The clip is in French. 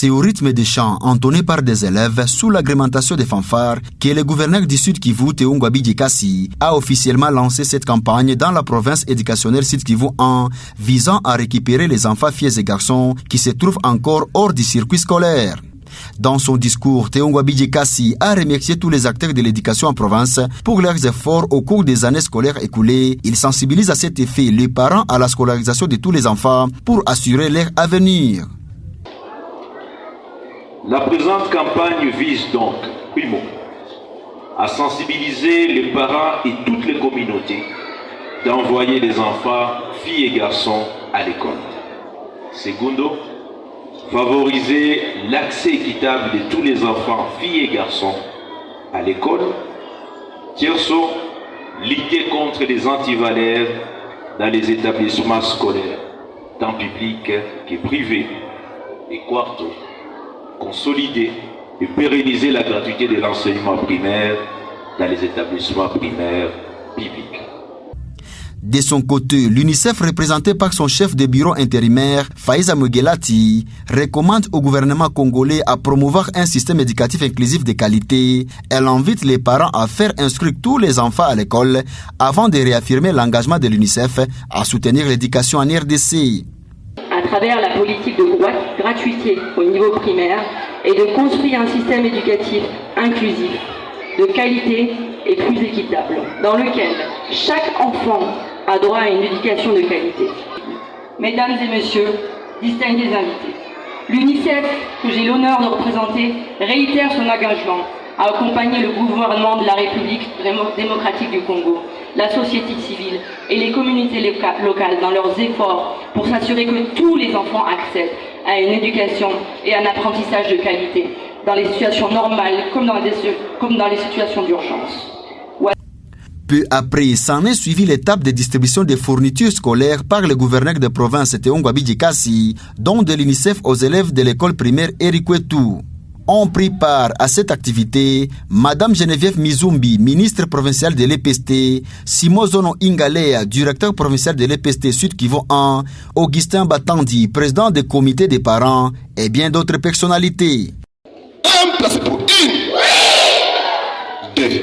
C'est au rythme des chants entonnés par des élèves sous l'agrémentation des fanfares que le gouverneur du Sud Kivu, Théo Ngwabidji Kasi, a officiellement lancé cette campagne dans la province éducationnelle Sud Kivu 1, visant à récupérer les enfants filles et garçons qui se trouvent encore hors du circuit scolaire. Dans son discours, Théo Ngwabidji Kasi a remercié tous les acteurs de l'éducation en province pour leurs efforts au cours des années scolaires écoulées. Il sensibilise à cet effet les parents à la scolarisation de tous les enfants pour assurer leur avenir. La présente campagne vise donc, primo, à sensibiliser les parents et toutes les communautés d'envoyer des enfants, filles et garçons, à l'école. Secondo, favoriser l'accès équitable de tous les enfants, filles et garçons, à l'école. Tierso, lutter contre les antivaleurs dans les établissements scolaires, tant publics que privés. Et quarto, consolider et pérenniser la gratuité de l'enseignement primaire dans les établissements primaires publics. De son côté, l'UNICEF, représenté par son chef de bureau intérimaire, Faiza Mugelati, recommande au gouvernement congolais à promouvoir un système éducatif inclusif de qualité. Elle invite les parents à faire inscrire tous les enfants à l'école avant de réaffirmer l'engagement de l'UNICEF à soutenir l'éducation en RDC. À travers la politique de gratuité au niveau primaire et de construire un système éducatif inclusif, de qualité et plus équitable, dans lequel chaque enfant a droit à une éducation de qualité. Mesdames et messieurs, distingués invités, l'UNICEF, que j'ai l'honneur de représenter, réitère son engagement à accompagner le gouvernement de la République démocratique du Congo, la société civile et les communautés locales dans leurs efforts pour s'assurer que tous les enfants accèdent à une éducation et un apprentissage de qualité dans les situations normales comme dans les situations d'urgence. Peu après, s'en est suivi l'étape de distribution des fournitures scolaires par le gouverneur de province Théo Ngwabidji Kasi, dont de l'UNICEF aux élèves de l'école primaire Erikwetu. Ont pris part à cette activité Madame Geneviève Mizumbi, ministre provinciale de l'EPST, Simozono Ingalea, directeur provincial de l'EPST Sud Kivu 1, Augustin Batandi, président du comité des parents et bien d'autres personnalités.